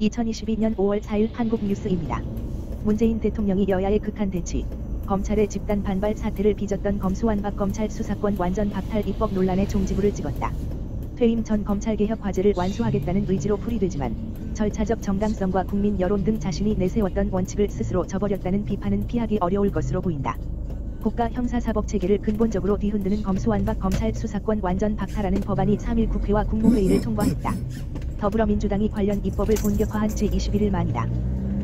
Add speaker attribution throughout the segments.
Speaker 1: 2022년 5월 4일 한국뉴스입니다. 문재인 대통령이 여야의 극한 대치, 검찰의 집단 반발 사태를 빚었던 검수완박 검찰 수사권 완전 박탈 입법 논란에 종지부를 찍었다. 퇴임 전 검찰개혁 과제를 완수하겠다는 의지로 풀이되지만 절차적 정당성과 국민 여론 등 자신이 내세웠던 원칙을 스스로 저버렸다는 비판은 피하기 어려울 것으로 보인다. 국가 형사사법체계를 근본적으로 뒤흔드는 검수완박 검찰 수사권 완전 박탈하는 법안이 3일 국회와 국무회의를 통과했다. 더불어민주당이 관련 입법을 본격화한 지 21일 만이다.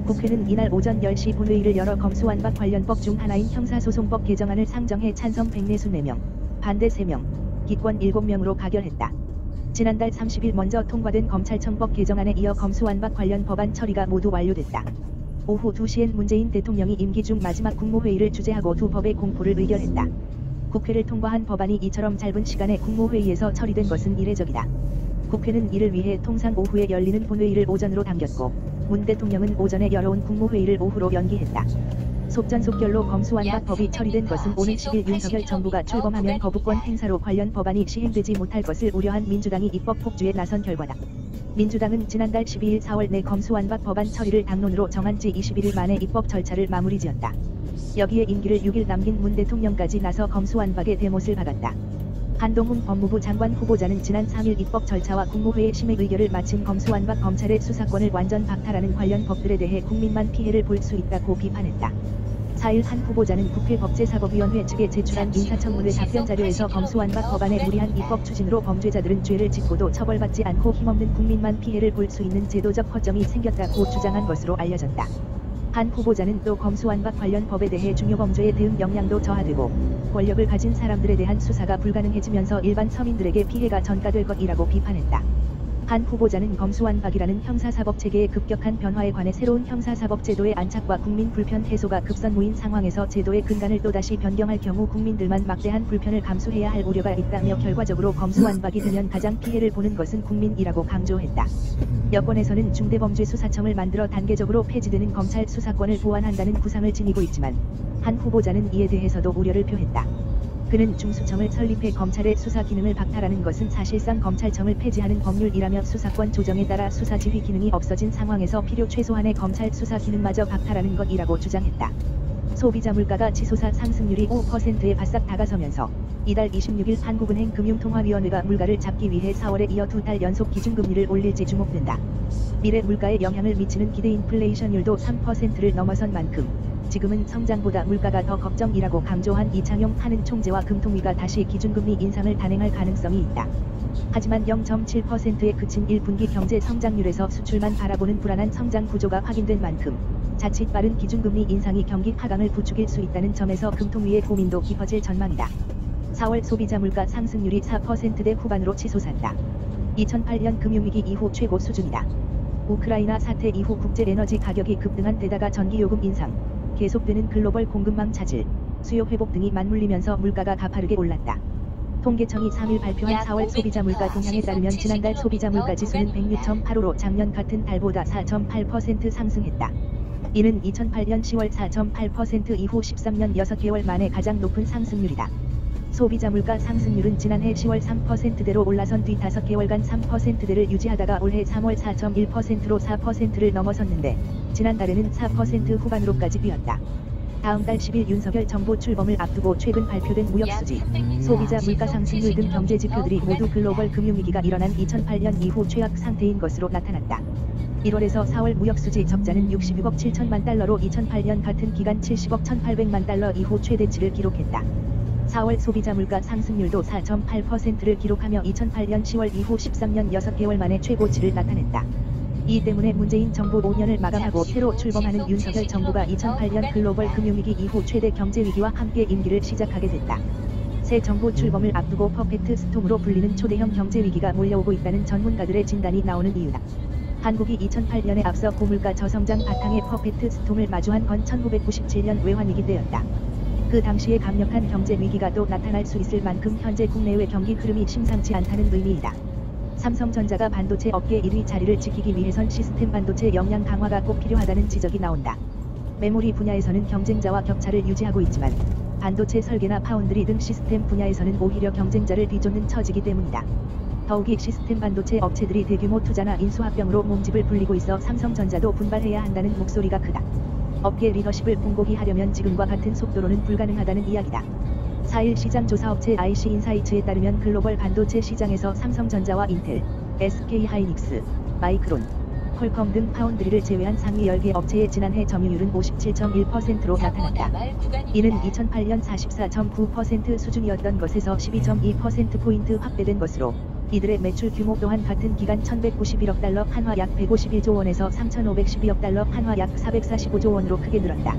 Speaker 1: 국회는 이날 오전 10시 본회의를 열어 검수완박 관련 법 중 하나인 형사소송법 개정안을 상정해 찬성 144명, 반대 3명, 기권 7명으로 가결했다. 지난달 30일 먼저 통과된 검찰청법 개정안에 이어 검수완박 관련 법안 처리가 모두 완료됐다. 오후 2시엔 문재인 대통령이 임기 중 마지막 국무회의를 주재하고 두 법의 공포를 의결했다. 국회를 통과한 법안이 이처럼 짧은 시간에 국무회의에서 처리된 것은 이례적이다. 국회는 이를 위해 통상 오후에 열리는 본회의를 오전으로 당겼고 문 대통령은 오전에 열어온 국무회의를 오후로 연기했다. 속전속결로 검수완박 법이 처리된 것은 오는 10일 윤석열 정부가 출범하면 거부권 행사로 관련 법안이 시행되지 못할 것을 우려한 민주당이 입법 폭주에 나선 결과다. 민주당은 지난달 12일 4월 내 검수완박 법안 처리를 당론으로 정한 지 21일 만에 입법 절차를 마무리지었다. 여기에 임기를 6일 남긴 문 대통령까지 나서 검수완박의 대못을 박았다. 한동훈 법무부 장관 후보자는 지난 3일 입법 절차와 국무회의 심의 의결을 마친 검수완박 검찰의 수사권을 완전 박탈하는 관련 법들에 대해 국민만 피해를 볼 수 있다고 비판했다. 4일 한 후보자는 국회 법제사법위원회 측에 제출한 인사청문회 답변 자료에서 검수완박 법안의 무리한 입법 추진으로 범죄자들은 죄를 짓고도 처벌받지 않고 힘없는 국민만 피해를 볼 수 있는 제도적 허점이 생겼다고 주장한 것으로 알려졌다. 한 후보자는 또 검수완박 관련 법에 대해 중요범죄의 대응 역량도 저하되고 권력을 가진 사람들에 대한 수사가 불가능해지면서 일반 서민들에게 피해가 전가될 것이라고 비판했다. 한 후보자는 검수완박이라는 형사사법체계의 급격한 변화에 관해 새로운 형사사법제도의 안착과 국민 불편 해소가 급선무인 상황에서 제도의 근간을 또다시 변경할 경우 국민들만 막대한 불편을 감수해야 할 우려가 있다며 결과적으로 검수완박이 되면 가장 피해를 보는 것은 국민이라고 강조했다. 여권에서는 중대범죄수사청을 만들어 단계적으로 폐지되는 검찰 수사권을 보완한다는 구상을 지니고 있지만 한 후보자는 이에 대해서도 우려를 표했다. 그는 중수청을 설립해 검찰의 수사 기능을 박탈하는 것은 사실상 검찰청을 폐지하는 법률이라며 수사권 조정에 따라 수사 지휘 기능이 없어진 상황에서 필요 최소한의 검찰 수사 기능마저 박탈하는 것이라고 주장했다. 소비자 물가가 치솟아 상승률이 5%에 바싹 다가서면서 이달 26일 한국은행 금융통화위원회가 물가를 잡기 위해 4월에 이어 2달 연속 기준금리를 올릴지 주목된다. 미래 물가에 영향을 미치는 기대 인플레이션율도 3%를 넘어선 만큼 지금은 성장보다 물가가 더 걱정이라고 강조한 이창용 한은 총재와 금통위가 다시 기준금리 인상을 단행할 가능성이 있다. 하지만 0.7%에 그친 1분기 경제 성장률에서 수출만 바라보는 불안한 성장 구조가 확인된 만큼 자칫 빠른 기준금리 인상이 경기 하강을 부추길 수 있다는 점에서 금통위의 고민도 깊어질 전망이다. 4월 소비자 물가 상승률이 4%대 후반으로 치솟았다. 2008년 금융위기 이후 최고 수준이다. 우크라이나 사태 이후 국제 에너지 가격이 급등한 데다가 전기요금 인상, 계속되는 글로벌 공급망 차질, 수요 회복 등이 맞물리면서 물가가 가파르게 올랐다. 통계청이 3일 발표한 4월 소비자 물가 동향에 따르면 지난달 소비자 물가 지수는 106.85로 작년 같은 달보다 4.8% 상승했다. 이는 2008년 10월 4.8% 이후 13년 6개월 만에 가장 높은 상승률이다. 소비자 물가 상승률은 지난해 10월 3%대로 올라선 뒤 5개월간 3%대를 유지하다가 올해 3월 4.1%로 4%를 넘어섰는데 지난달에는 4% 후반으로까지 뛰었다. 다음 달 10일 윤석열 정부 출범을 앞두고 최근 발표된 무역수지, 소비자 물가 상승률 등 경제 지표들이 모두 글로벌 금융위기가 일어난 2008년 이후 최악 상태인 것으로 나타났다. 1월에서 4월 무역수지 적자는 66억 7천만 달러로 2008년 같은 기간 70억 1,800만 달러 이후 최대치를 기록했다. 4월 소비자 물가 상승률도 4.8%를 기록하며 2008년 10월 이후 13년 6개월 만에 최고치를 나타냈다. 이 때문에 문재인 정부 5년을 마감하고 새로 출범하는 윤석열 정부가 2008년 글로벌 금융위기 이후 최대 경제위기와 함께 임기를 시작하게 됐다. 새 정부 출범을 앞두고 퍼펙트 스톰으로 불리는 초대형 경제위기가 몰려오고 있다는 전문가들의 진단이 나오는 이유다. 한국이 2008년에 앞서 고물가 저성장 바탕에 퍼펙트 스톰을 마주한 건 1997년 외환위기 때였다. 그 당시에 강력한 경제 위기가 또 나타날 수 있을 만큼 현재 국내외 경기 흐름이 심상치 않다는 의미이다. 삼성전자가 반도체 업계 1위 자리를 지키기 위해선 시스템 반도체 역량 강화가 꼭 필요하다는 지적이 나온다. 메모리 분야에서는 경쟁자와 격차를 유지하고 있지만 반도체 설계나 파운드리 등 시스템 분야에서는 오히려 경쟁자를 뒤쫓는 처지기 때문이다. 더욱이 시스템 반도체 업체들이 대규모 투자나 인수합병으로 몸집을 불리고 있어 삼성전자도 분발해야 한다는 목소리가 크다. 업계 리더십을 공고히 하려면 지금과 같은 속도로는 불가능하다는 이야기다. 4일 시장 조사업체 IC 인사이츠에 따르면 글로벌 반도체 시장에서 삼성전자와 인텔, SK하이닉스, 마이크론, 퀄컴 등 파운드리를 제외한 상위 10개 업체의 지난해 점유율은 57.1%로 나타났다. 이는 2008년 44.9% 수준이었던 것에서 12.2%포인트 확대된 것으로 이들의 매출 규모 또한 같은 기간 1191억 달러 한화 약 151조 원에서 3512억 달러 한화 약 445조 원으로 크게 늘었다.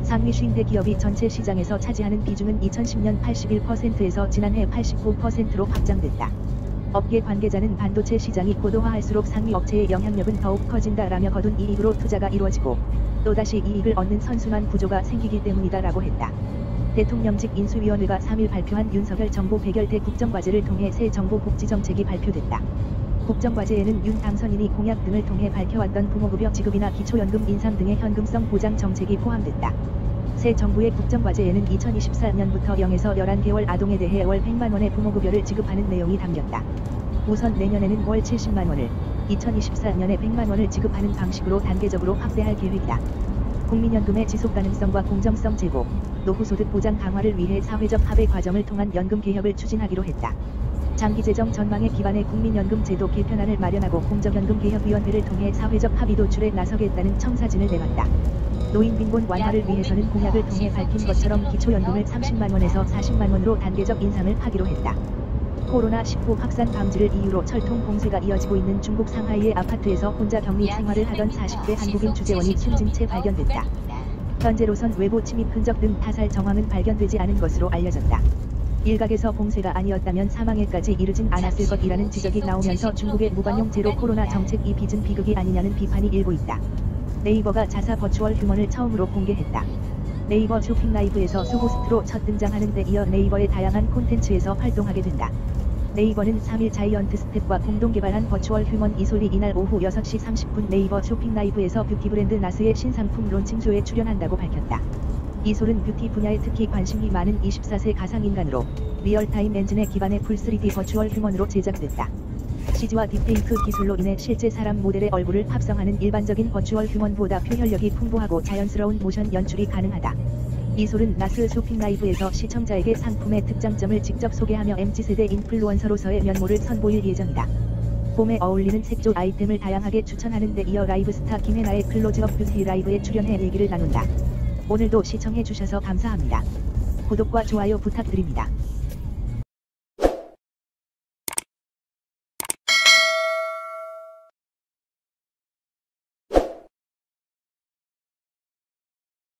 Speaker 1: 상위 50대 기업이 전체 시장에서 차지하는 비중은 2010년 81%에서 지난해 89%로 확장됐다. 업계 관계자는 반도체 시장이 고도화할수록 상위 업체의 영향력은 더욱 커진다라며 거둔 이익으로 투자가 이루어지고 또다시 이익을 얻는 선순환 구조가 생기기 때문이다라고 했다. 대통령직 인수위원회가 3일 발표한 윤석열 정부 백열대 국정과제를 통해 새 정부 복지정책이 발표됐다. 국정과제에는 윤 당선인이 공약 등을 통해 밝혀왔던 부모급여 지급이나 기초연금 인상 등의 현금성 보장 정책이 포함됐다. 새 정부의 국정과제에는 2024년부터 0에서 11개월 아동에 대해 월 100만 원의 부모급여를 지급하는 내용이 담겼다. 우선 내년에는 월 70만 원을, 2024년에 100만 원을 지급하는 방식으로 단계적으로 확대할 계획이다. 국민연금의 지속가능성과 공정성 제고, 노후소득 보장 강화를 위해 사회적 합의 과정을 통한 연금 개혁을 추진하기로 했다. 장기재정 전망에 기반해 국민연금 제도 개편안을 마련하고 공적연금개혁위원회를 통해 사회적 합의 도출에 나서겠다는 청사진을 내놨다. 노인 빈곤 완화를 위해서는 공약을 통해 밝힌 것처럼 기초연금을 30만 원에서 40만 원으로 단계적 인상을 하기로 했다. 코로나19 확산 방지를 이유로 철통 봉쇄가 이어지고 있는 중국 상하이의 아파트에서 혼자 격리 생활을 하던 40대 한국인 주재원이 숨진 채 발견됐다. 현재로선 외부 침입 흔적 등 타살 정황은 발견되지 않은 것으로 알려졌다. 일각에서 봉쇄가 아니었다면 사망에까지 이르진 않았을 것이라는 지적이 나오면서 중국의 무관용 제로 코로나 정책이 빚은 비극이 아니냐는 비판이 일고 있다. 네이버가 자사 버추얼 휴먼을 처음으로 공개했다. 네이버 쇼핑 라이브에서 수호스트로 첫 등장하는 데 이어 네이버의 다양한 콘텐츠에서 활동하게 된다. 네이버는 3일 자이언트 스텝과 공동 개발한 버추얼 휴먼 이솔이 이날 오후 6시 30분 네이버 쇼핑 라이브에서 뷰티 브랜드 나스의 신상품 론칭쇼에 출연한다고 밝혔다. 이솔은 뷰티 분야에 특히 관심이 많은 24세 가상인간으로 리얼타임 엔진에 기반해 풀 3D 버추얼 휴먼으로 제작됐다. CG와 딥페이크 기술로 인해 실제 사람 모델의 얼굴을 합성하는 일반적인 버추얼 휴먼보다 표현력이 풍부하고 자연스러운 모션 연출이 가능하다. 이솔은 나스 쇼핑 라이브에서 시청자에게 상품의 특장점을 직접 소개하며 MZ세대 인플루언서로서의 면모를 선보일 예정이다. 봄에 어울리는 색조 아이템을 다양하게 추천하는 데 이어 라이브스타 김혜나의 클로즈업 뷰티 라이브에 출연해 얘기를 나눈다. 오늘도 시청해주셔서 감사합니다. 구독과 좋아요 부탁드립니다.